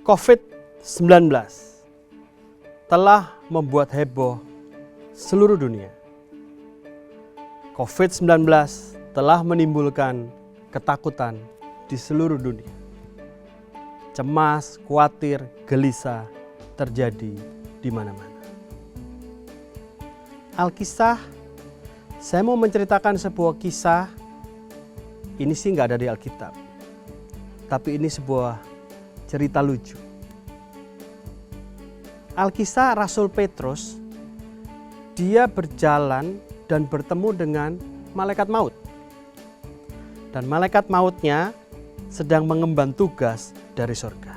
COVID-19 telah membuat heboh seluruh dunia. COVID-19 telah menimbulkan ketakutan di seluruh dunia. Cemas, khawatir, gelisah terjadi di mana-mana. Alkisah, saya mau menceritakan sebuah kisah. Ini sih nggak ada di Alkitab, tapi ini sebuah cerita lucu. Alkisah Rasul Petrus, dia berjalan dan bertemu dengan malaikat maut. Dan malaikat mautnya sedang mengemban tugas dari surga.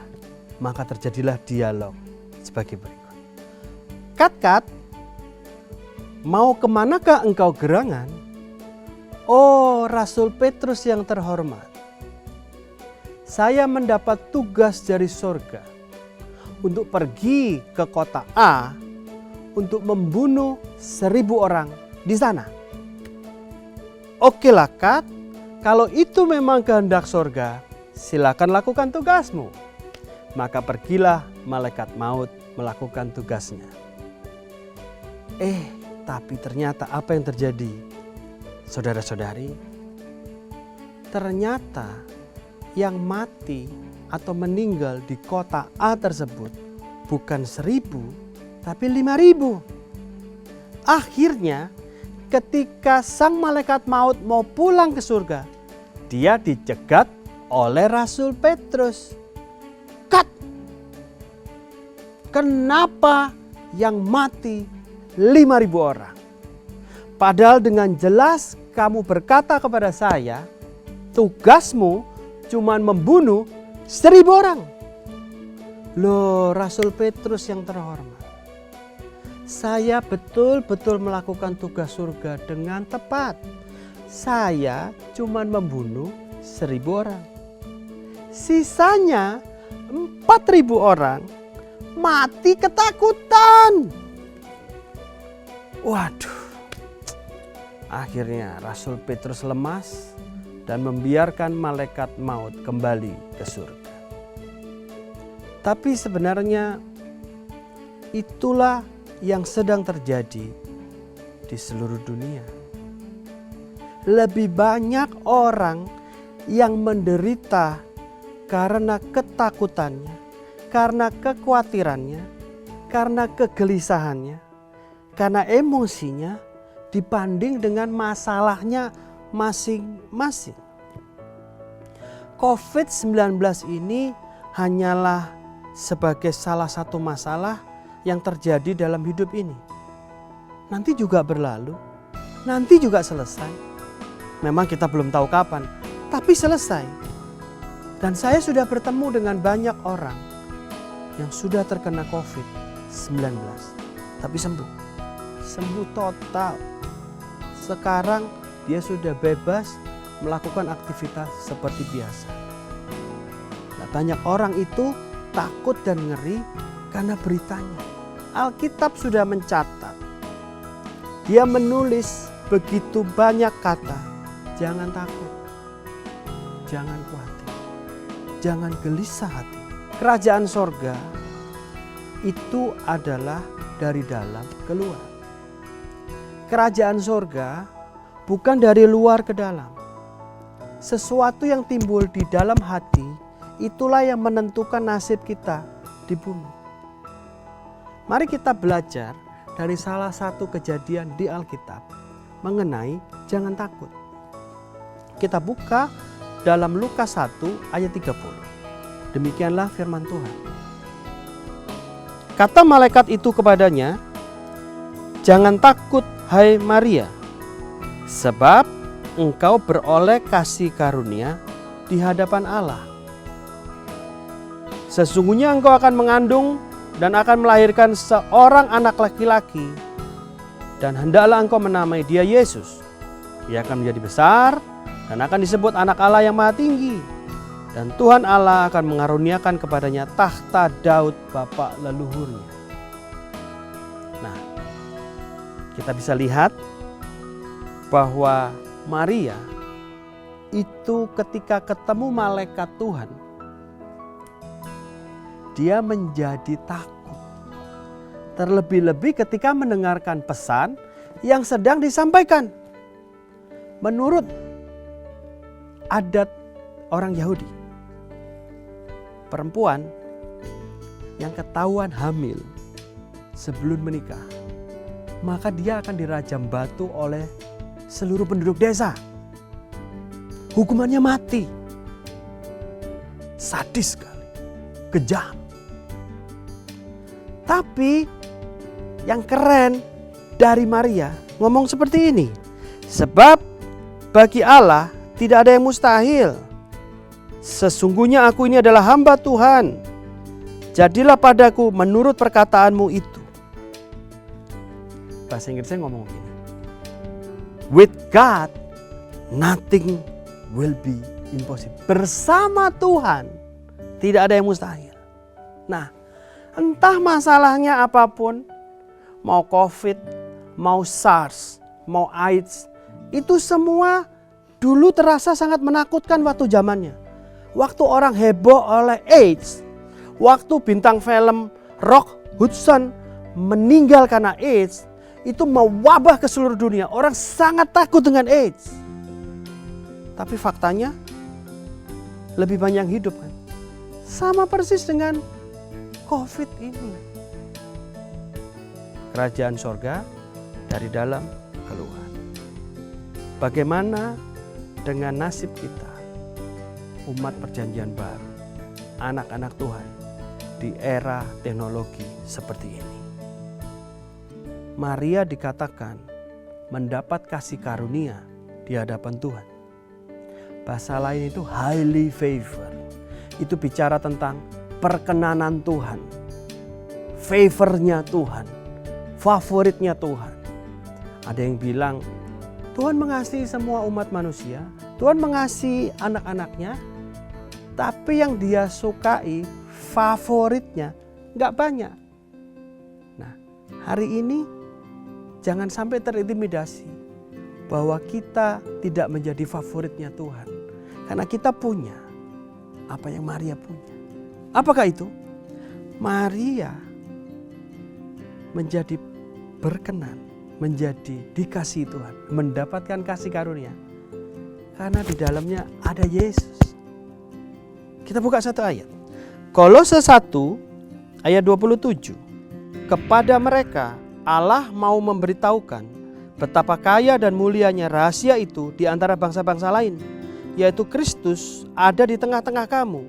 Maka terjadilah dialog sebagai berikut. Kat, mau kemanakah engkau gerangan? Oh, Rasul Petrus yang terhormat. Saya mendapat tugas dari surga untuk pergi ke kota A untuk membunuh 1.000 orang di sana. Oke lah Kat, kalau itu memang kehendak surga, silakan lakukan tugasmu. Maka pergilah malaikat maut melakukan tugasnya. Tapi ternyata apa yang terjadi? Saudara-saudari, ternyata yang mati atau meninggal di kota A tersebut bukan 1.000 tapi 5.000. Akhirnya ketika sang malaikat maut mau pulang ke surga, dia dicegat oleh Rasul Petrus. Kat, kenapa yang mati 5.000 orang? Padahal dengan jelas kamu berkata kepada saya, tugasmu cuma membunuh 1.000 orang. Loh, Rasul Petrus yang terhormat, saya betul-betul melakukan tugas surga dengan tepat. Saya cuma membunuh 1.000 orang. Sisanya 4.000 orang mati ketakutan. Waduh. Akhirnya Rasul Petrus lemas dan membiarkan malaikat maut kembali ke surga. Tapi sebenarnya itulah yang sedang terjadi di seluruh dunia. Lebih banyak orang yang menderita karena ketakutannya, karena kekhawatirannya, karena kegelisahannya, karena emosinya, dibanding dengan masalahnya masing-masing. COVID-19 ini hanyalah sebagai salah satu masalah yang terjadi dalam hidup ini. Nanti juga berlalu, nanti juga selesai. Memang kita belum tahu kapan, tapi selesai. Dan saya sudah bertemu dengan banyak orang yang sudah terkena COVID-19, tapi sembuh total. Sekarang dia sudah bebas melakukan aktivitas seperti biasa. Nah, banyak orang itu takut dan ngeri karena beritanya. Alkitab sudah mencatat. Dia menulis begitu banyak kata. Jangan takut, jangan khawatir, jangan gelisah hati. Kerajaan sorga itu adalah dari dalam keluar. Kerajaan sorga bukan dari luar ke dalam. Sesuatu yang timbul di dalam hati, itulah yang menentukan nasib kita di bumi. Mari kita belajar dari salah satu kejadian di Alkitab mengenai jangan takut. Kita buka dalam Lukas 1 ayat 30. Demikianlah firman Tuhan. Kata malaikat itu kepadanya, jangan takut hai Maria, sebab engkau beroleh kasih karunia di hadapan Allah. Sesungguhnya engkau akan mengandung dan akan melahirkan seorang anak laki-laki, dan hendaklah engkau menamai dia Yesus. Ia akan menjadi besar dan akan disebut anak Allah yang maha tinggi. Dan Tuhan Allah akan mengaruniakan kepadanya tahta Daud bapa leluhurnya. Nah, kita bisa lihat bahwa Maria itu ketika ketemu malaikat Tuhan, dia menjadi takut. Terlebih-lebih ketika mendengarkan pesan yang sedang disampaikan. Menurut adat orang Yahudi, perempuan yang ketahuan hamil sebelum menikah, maka dia akan dirajam batu oleh seluruh penduduk desa. Hukumannya mati. Sadis sekali, kejam. Tapi yang keren dari Maria ngomong seperti ini. Sebab bagi Allah tidak ada yang mustahil. Sesungguhnya aku ini adalah hamba Tuhan. Jadilah padaku menurut perkataanmu itu. Bahasa Inggrisnya ngomong begini. With God, nothing will be impossible. Bersama Tuhan, tidak ada yang mustahil. Nah, entah masalahnya apapun, mau COVID, mau SARS, mau AIDS, itu semua dulu terasa sangat menakutkan waktu zamannya. Waktu orang heboh oleh AIDS, waktu bintang film Rock Hudson meninggal karena AIDS, itu mewabah ke seluruh dunia. Orang sangat takut dengan AIDS. Tapi faktanya lebih banyak yang hidup kan. Sama persis dengan COVID ini. Kerajaan sorga dari dalam keluar. Bagaimana dengan nasib kita? Umat perjanjian baru. Anak-anak Tuhan di era teknologi seperti ini. Maria dikatakan mendapat kasih karunia di hadapan Tuhan. Bahasa lain itu highly favor. Itu bicara tentang perkenanan Tuhan. Favornya Tuhan. Favoritnya Tuhan. Ada yang bilang Tuhan mengasihi semua umat manusia. Tuhan mengasihi anak-anaknya. Tapi yang dia sukai favoritnya gak banyak. Nah, hari ini jangan sampai terintimidasi bahwa kita tidak menjadi favoritnya Tuhan. Karena kita punya apa yang Maria punya. Apakah itu? Maria menjadi berkenan, menjadi dikasihi Tuhan, mendapatkan kasih karunia. Karena di dalamnya ada Yesus. Kita buka satu ayat. Kolose 1 ayat 27. Kepada mereka Allah mau memberitahukan betapa kaya dan mulianya rahasia itu di antara bangsa-bangsa lain, yaitu Kristus ada di tengah-tengah kamu.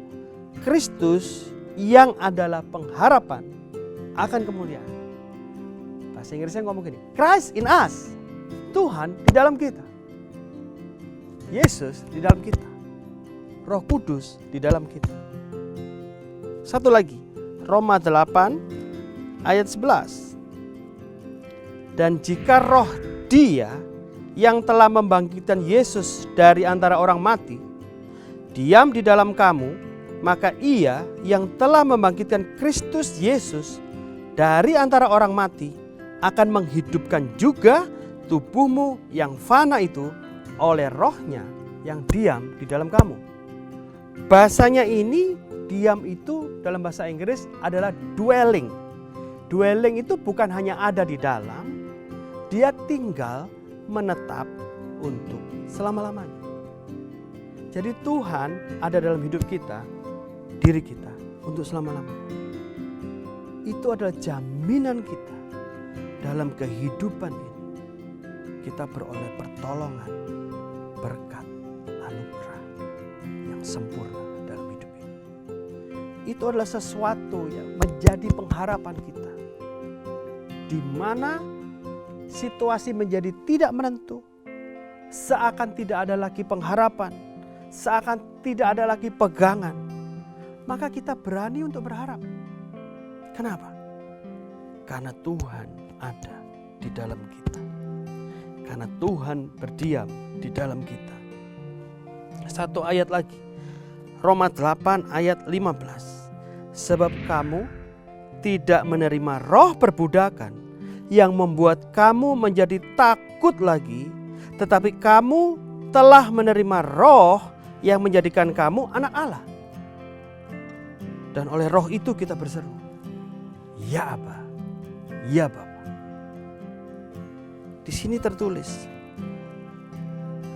Kristus yang adalah pengharapan akan kemuliaan. Bahasa Inggrisnya ngomong gini, Christ in us. Tuhan di dalam kita. Yesus di dalam kita. Roh Kudus di dalam kita. Satu lagi, Roma 8 ayat 11. Dan jika roh Dia yang telah membangkitkan Yesus dari antara orang mati diam di dalam kamu, maka Ia yang telah membangkitkan Kristus Yesus dari antara orang mati akan menghidupkan juga tubuhmu yang fana itu oleh rohnya yang diam di dalam kamu. Bahasanya ini, diam itu dalam bahasa Inggris adalah dwelling. Dwelling itu bukan hanya ada di dalam, dia tinggal menetap untuk selama-lamanya. Jadi Tuhan ada dalam hidup kita, diri kita untuk selama-lamanya. Itu adalah jaminan kita dalam kehidupan ini. Kita beroleh pertolongan, berkat, anugerah yang sempurna dalam hidup ini. Itu adalah sesuatu yang menjadi pengharapan kita. Di mana situasi menjadi tidak menentu, seakan tidak ada lagi pengharapan, seakan tidak ada lagi pegangan, maka kita berani untuk berharap. Kenapa? Karena Tuhan ada di dalam kita. Karena Tuhan berdiam di dalam kita. Satu ayat lagi, Roma 8 ayat 15. Sebab kamu tidak menerima roh perbudakan yang membuat kamu menjadi takut lagi, tetapi kamu telah menerima roh yang menjadikan kamu anak Allah. Dan oleh roh itu kita berseru, ya Aba, ya Bapa. Di sini tertulis,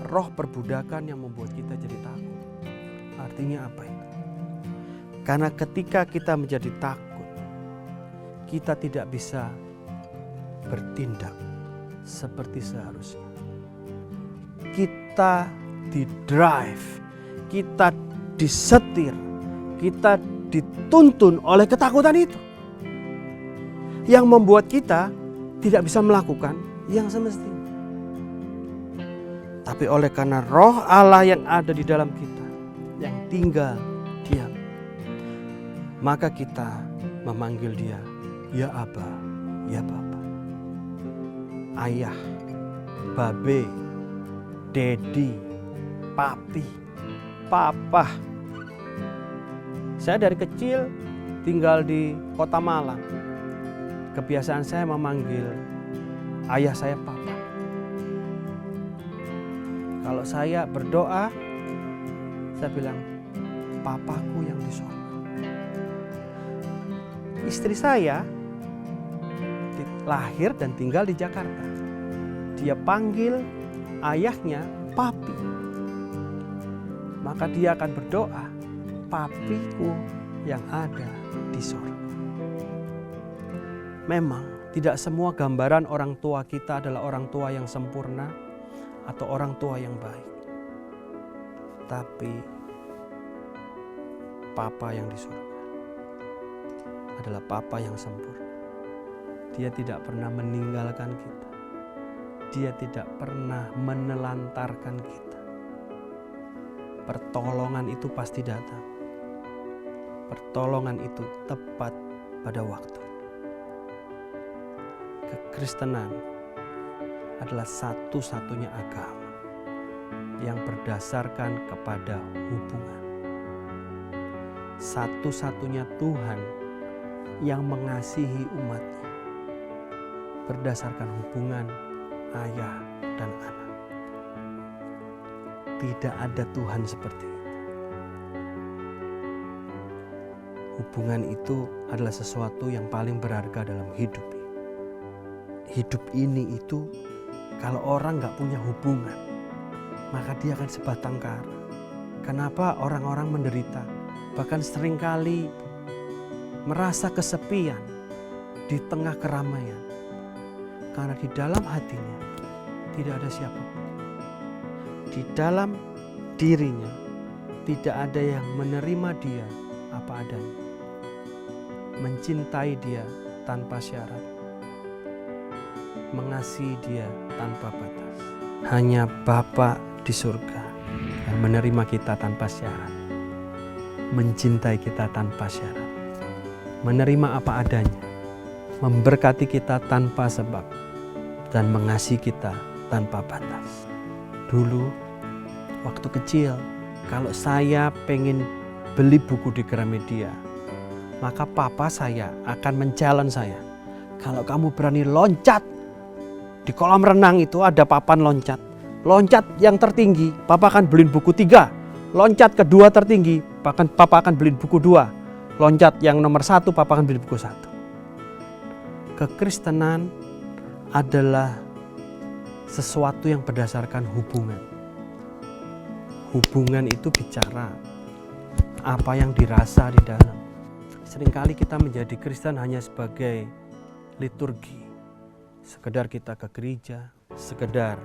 roh perbudakan yang membuat kita jadi takut. Artinya apa itu? Karena ketika kita menjadi takut, kita tidak bisa bertindak seperti seharusnya. Kita di-drive, kita disetir, kita dituntun oleh ketakutan itu. Yang membuat kita tidak bisa melakukan yang semestinya. Tapi oleh karena roh Allah yang ada di dalam kita, yang tinggal diam, maka kita memanggil dia, ya Aba, ya Bapa. Ayah, babe, dedi, papi, papa. Saya dari kecil tinggal di kota Malang. Kebiasaan saya memanggil ayah saya papa. Kalau saya berdoa, saya bilang, papaku yang di sorga. Istri saya lahir dan tinggal di Jakarta. Dia panggil ayahnya papi. Maka dia akan berdoa, papiku yang ada di sorga. Memang tidak semua gambaran orang tua kita adalah orang tua yang sempurna atau orang tua yang baik. Tapi Papa yang di surga adalah Papa yang sempurna. Dia tidak pernah meninggalkan kita. Dia tidak pernah menelantarkan kita. Pertolongan itu pasti datang. Pertolongan itu tepat pada waktu. Kekristenan adalah satu-satunya agama yang berdasarkan kepada hubungan. Satu-satunya Tuhan yang mengasihi umatnya berdasarkan hubungan ayah dan anak. Tidak ada Tuhan seperti itu. Hubungan itu adalah sesuatu yang paling berharga dalam hidup. Hidup ini itu kalau orang gak punya hubungan, maka dia akan sebatang kara. Kenapa orang-orang menderita? Bahkan seringkali merasa kesepian di tengah keramaian. Karena di dalam hatinya tidak ada siapapun. Di dalam dirinya tidak ada yang menerima dia apa adanya. Mencintai dia tanpa syarat. Mengasihi dia tanpa batas. Hanya Bapa di surga yang menerima kita tanpa syarat. Mencintai kita tanpa syarat. Menerima apa adanya. Memberkati kita tanpa sebab. Dan mengasihi kita tanpa batas. Dulu waktu kecil, kalau saya pengen beli buku di Gramedia, maka papa saya akan men-challenge saya. Kalau kamu berani loncat di kolam renang itu ada papan loncat. Loncat yang tertinggi, papa akan beliin buku 3. Loncat kedua tertinggi, bahkan papa akan beliin buku 2. Loncat yang nomor 1, papa akan beliin buku 1. Kekristenan adalah sesuatu yang berdasarkan hubungan. Hubungan itu bicara apa yang dirasa di dalam. Seringkali kita menjadi Kristen hanya sebagai liturgi. Sekedar kita ke gereja, sekedar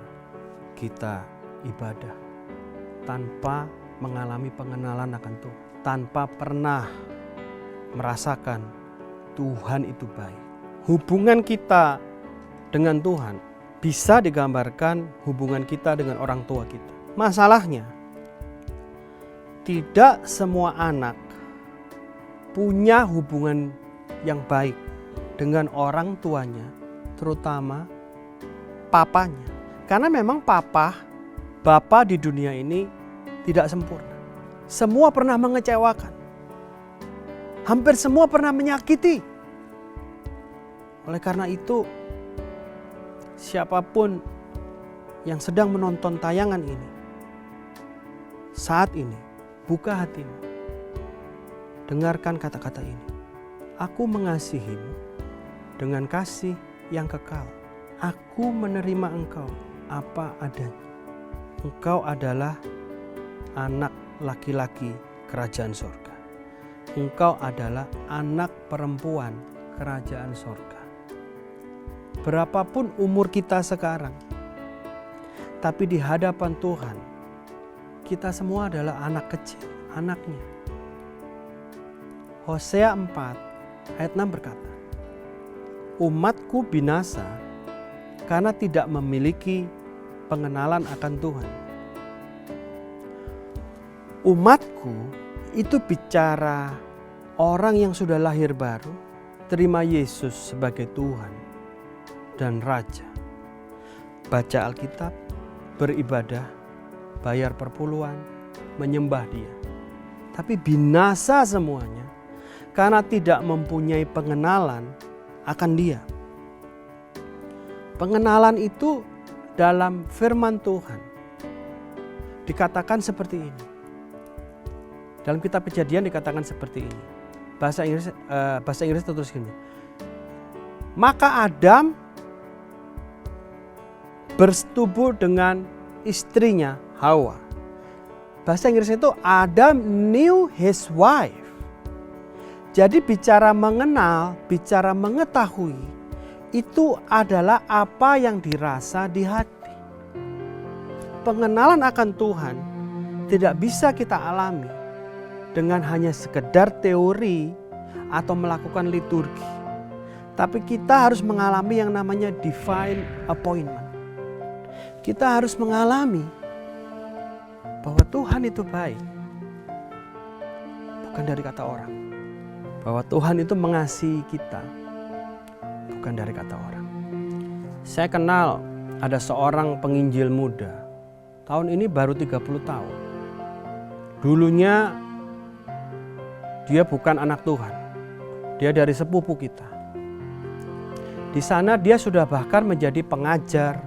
kita ibadah. Tanpa mengalami pengenalan akan Tuhan. Tanpa pernah merasakan Tuhan itu baik. Hubungan kita dengan Tuhan bisa digambarkan hubungan kita dengan orang tua kita. Masalahnya, tidak semua anak punya hubungan yang baik dengan orang tuanya, terutama papanya. Karena memang Bapa di dunia ini tidak sempurna. Semua pernah mengecewakan. Hampir semua pernah menyakiti. Oleh karena itu, siapapun yang sedang menonton tayangan ini, saat ini, buka hatimu. dengarkan kata-kata ini. Aku mengasihimu dengan kasih yang kekal. Aku menerima engkau apa adanya. Engkau adalah anak laki-laki kerajaan sorga. Engkau adalah anak perempuan kerajaan sorga. Berapapun umur kita sekarang, tapi di hadapan Tuhan, kita semua adalah anak kecil, anaknya. Hosea 4 ayat 6 berkata, umatku binasa karena tidak memiliki pengenalan akan Tuhan. Umatku itu bicara orang yang sudah lahir baru, terima Yesus sebagai Tuhan dan Raja. Baca Alkitab, beribadah, bayar perpuluhan, menyembah Dia. Tapi binasa semuanya karena tidak mempunyai pengenalan akan Dia. Pengenalan itu dalam firman Tuhan dikatakan seperti ini. Dalam kitab Kejadian dikatakan seperti ini. Bahasa Inggris tertulis gini. Maka Adam bersetubuh dengan istrinya Hawa. Bahasa Inggris itu Adam knew his wife. Jadi bicara mengenal, bicara mengetahui, itu adalah apa yang dirasa di hati. Pengenalan akan Tuhan tidak bisa kita alami dengan hanya sekedar teori atau melakukan liturgi. Tapi kita harus mengalami yang namanya divine appointment. Kita harus mengalami bahwa Tuhan itu baik. Bukan dari kata orang. Bahwa Tuhan itu mengasihi kita. Bukan dari kata orang. Saya kenal ada seorang penginjil muda. Tahun ini baru 30 tahun. Dulunya dia bukan anak Tuhan. Dia dari sepupu kita. Di sana dia sudah bahkan menjadi pengajar.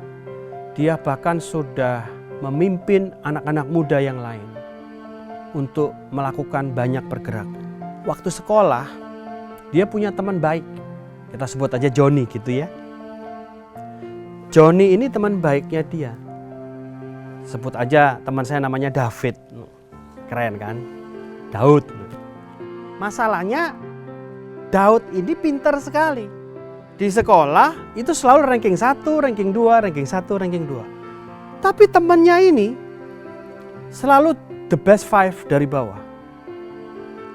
Dia bahkan sudah memimpin anak-anak muda yang lain untuk melakukan banyak pergerakan. Waktu sekolah, dia punya teman baik. Kita sebut aja Johnny gitu ya. Johnny ini teman baiknya dia. Sebut aja teman saya namanya David. Keren kan? Daud. Masalahnya Daud ini pintar sekali. Di sekolah itu selalu ranking 1, ranking 2, ranking 1, ranking 2. Tapi temannya ini selalu the best 5 dari bawah.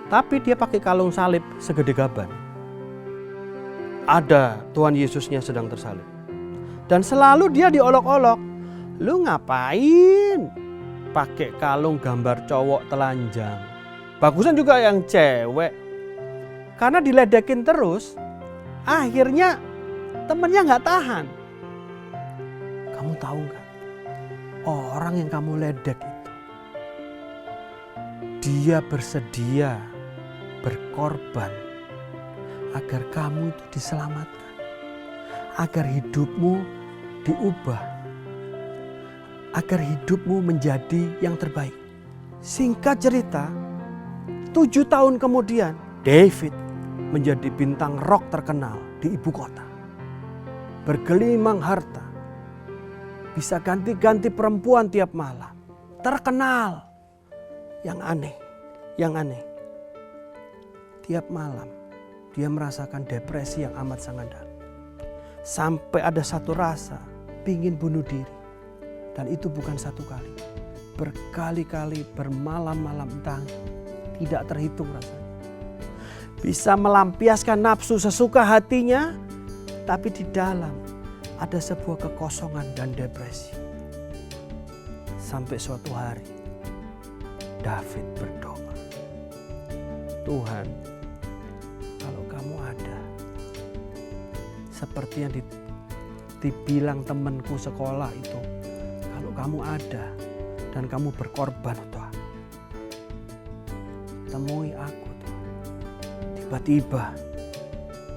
Tapi dia pakai kalung salib segede gaban. Ada Tuhan Yesusnya sedang tersalib. Dan selalu dia diolok-olok. Lu ngapain pakai kalung gambar cowok telanjang? Bagusan juga yang cewek. Karena diledekin terus, akhirnya temennya gak tahan. Kamu tahu gak? Orang yang kamu ledek itu, dia bersedia berkorban agar kamu itu diselamatkan, agar hidupmu diubah, agar hidupmu menjadi yang terbaik. Singkat cerita, 7 tahun kemudian David menjadi bintang rock terkenal di ibu kota. Bergelimang harta, bisa ganti-ganti perempuan tiap malam, terkenal. Yang aneh. Tiap malam dia merasakan depresi yang amat sangat dalam. Sampai ada satu rasa pingin bunuh diri. Dan itu bukan satu kali. Berkali-kali bermalam-malam entah tidak terhitung rasanya. Bisa melampiaskan nafsu sesuka hatinya. Tapi di dalam ada sebuah kekosongan dan depresi. Sampai suatu hari David berdoa. Tuhan, kalau kamu ada, seperti yang dibilang temanku sekolah itu, kalau kamu ada dan kamu berkorban, Tuhan, temui aku, Tuhan. Tiba-tiba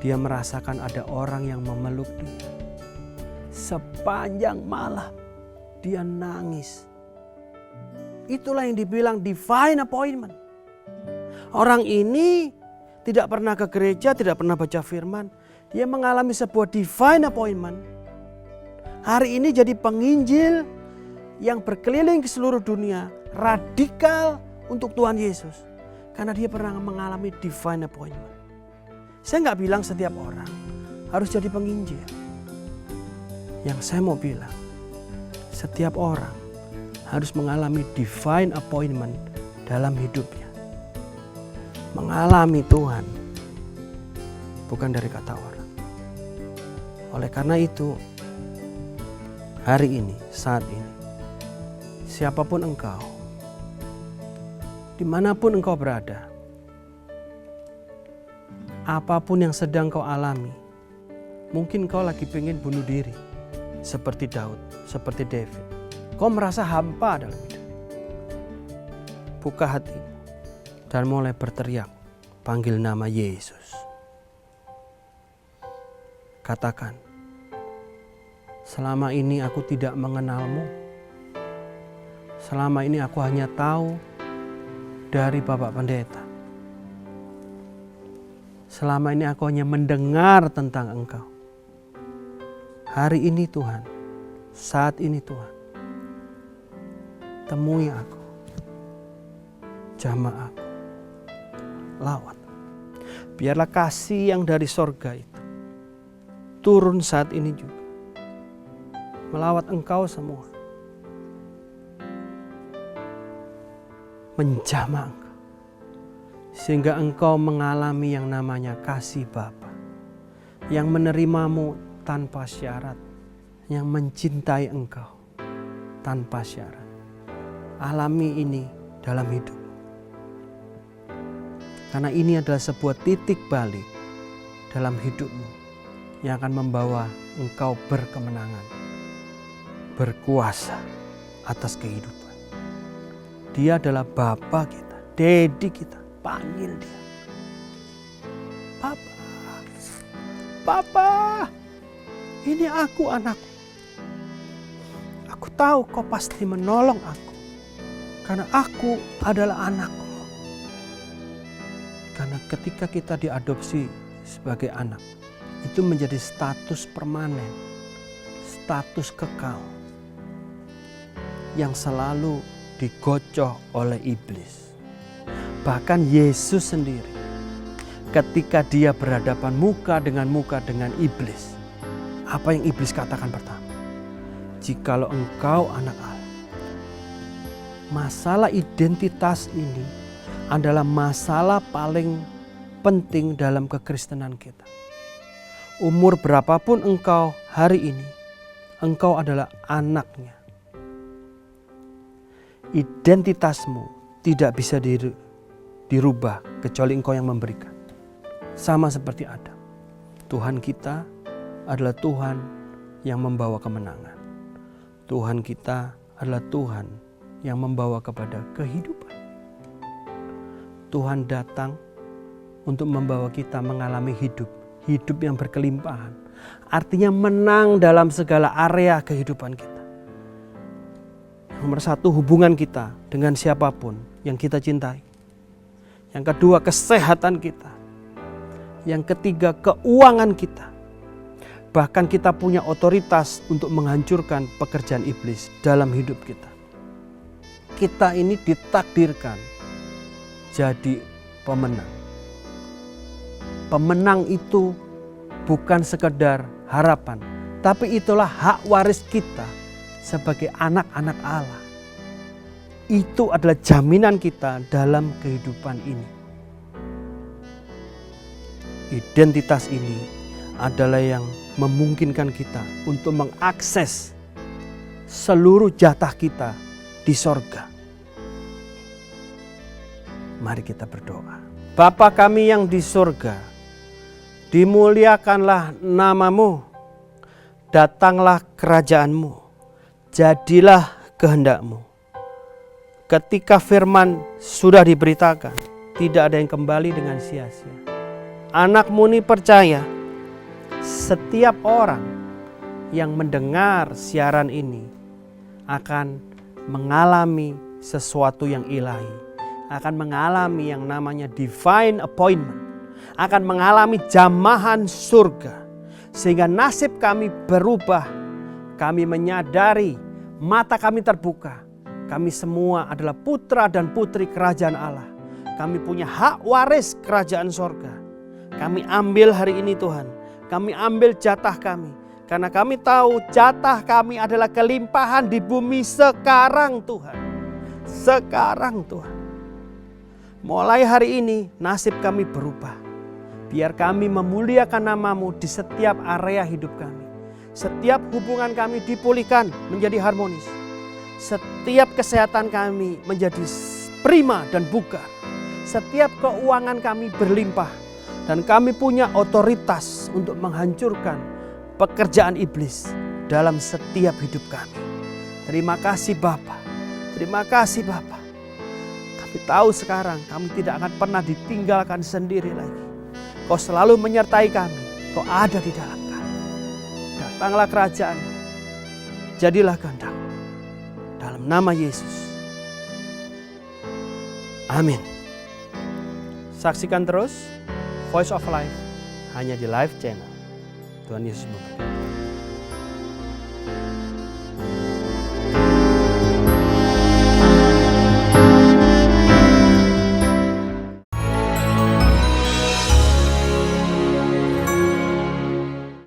dia merasakan ada orang yang memeluk dia. Sepanjang malam dia nangis. Itulah yang dibilang divine appointment. Orang ini tidak pernah ke gereja, tidak pernah baca firman. Dia mengalami sebuah divine appointment. Hari ini jadi penginjil yang berkeliling ke seluruh dunia, radikal untuk Tuhan Yesus. Karena dia pernah mengalami divine appointment. Saya nggak bilang setiap orang harus jadi penginjil. Yang saya mau bilang, setiap orang harus mengalami divine appointment dalam hidupnya. Mengalami Tuhan, bukan dari kata orang. Oleh karena itu, hari ini, saat ini, siapapun engkau, dimanapun engkau berada, apapun yang sedang kau alami, mungkin kau lagi pengen bunuh diri, seperti Daud, seperti David. Kau merasa hampa dalam hidup. Buka hatimu dan mulai berteriak, panggil nama Yesus. Katakan, selama ini aku tidak mengenalmu. Selama ini aku hanya tahu dari Bapak Pendeta. Selama ini aku hanya mendengar tentang Engkau. Hari ini Tuhan, saat ini Tuhan, temui aku, jamah aku, lawat. Biarlah kasih yang dari sorga itu turun saat ini juga, melawat engkau semua, menjamah engkau, sehingga engkau mengalami yang namanya kasih Bapa, yang menerimamu tanpa syarat, yang mencintai engkau tanpa syarat. Alami ini dalam hidup. Karena ini adalah sebuah titik balik dalam hidupmu yang akan membawa engkau berkemenangan, berkuasa atas kehidupan. Dia adalah Bapa kita, Dedi kita, panggil dia. Papa, Papa, ini aku anakku. Aku tahu kau pasti menolong aku, karena aku adalah anakku. Karena ketika kita diadopsi sebagai anak, itu menjadi status permanen, status kekal yang selalu digocoh oleh iblis. Bahkan Yesus sendiri ketika dia berhadapan muka dengan iblis, apa yang iblis katakan pertama? Jikalau engkau anak Allah. Masalah identitas ini adalah masalah paling penting dalam kekristenan kita. Umur berapapun engkau hari ini, engkau adalah anaknya. Identitasmu tidak bisa dirubah kecuali engkau yang memberikan. Sama seperti Adam. Tuhan kita adalah Tuhan yang membawa kemenangan. Tuhan kita adalah Tuhan yang membawa kepada kehidupan. Tuhan datang untuk membawa kita mengalami hidup yang berkelimpahan. Artinya menang dalam segala area kehidupan kita. Nomor satu, hubungan kita dengan siapapun yang kita cintai. Yang kedua, kesehatan kita. Yang ketiga, keuangan kita. Bahkan kita punya otoritas untuk menghancurkan pekerjaan iblis dalam hidup kita. Kita ini ditakdirkan jadi pemenang. Pemenang itu bukan sekedar harapan, tapi itulah hak waris kita sebagai anak-anak Allah. Itu adalah jaminan kita dalam kehidupan ini. Identitas ini adalah yang memungkinkan kita untuk mengakses seluruh jatah kita di sorga. Mari kita berdoa. Bapa kami yang di surga, dimuliakanlah namamu, datanglah kerajaanmu, jadilah kehendakmu. Ketika firman sudah diberitakan, tidak ada yang kembali dengan sia-sia. Anak-Mu ini percaya, setiap orang yang mendengar siaran ini akan mengalami sesuatu yang ilahi, akan mengalami yang namanya divine appointment, akan mengalami jamahan surga, sehingga nasib kami berubah. Kami menyadari, mata kami terbuka, kami semua adalah putra dan putri kerajaan Allah. Kami punya hak waris kerajaan sorga. Kami ambil hari ini Tuhan, kami ambil jatah kami, karena kami tahu jatah kami adalah kelimpahan di bumi sekarang Tuhan. Sekarang Tuhan. Mulai hari ini nasib kami berubah. Biar kami memuliakan nama-Mu di setiap area hidup kami. Setiap hubungan kami dipulihkan menjadi harmonis. Setiap kesehatan kami menjadi prima dan bugar. Setiap keuangan kami berlimpah. Dan kami punya otoritas untuk menghancurkan pekerjaan iblis dalam setiap hidup kami. Terima kasih Bapa. Terima kasih Bapa. Kami tahu sekarang kami tidak akan pernah ditinggalkan sendiri lagi. Kau selalu menyertai kami. Kau ada di dalam kami. Datanglah kerajaan-Mu. Jadilah kehendak. Dalam nama Yesus. Amin. Saksikan terus Voice of Life hanya di Live Channel. Tuhan Yesus memberkati.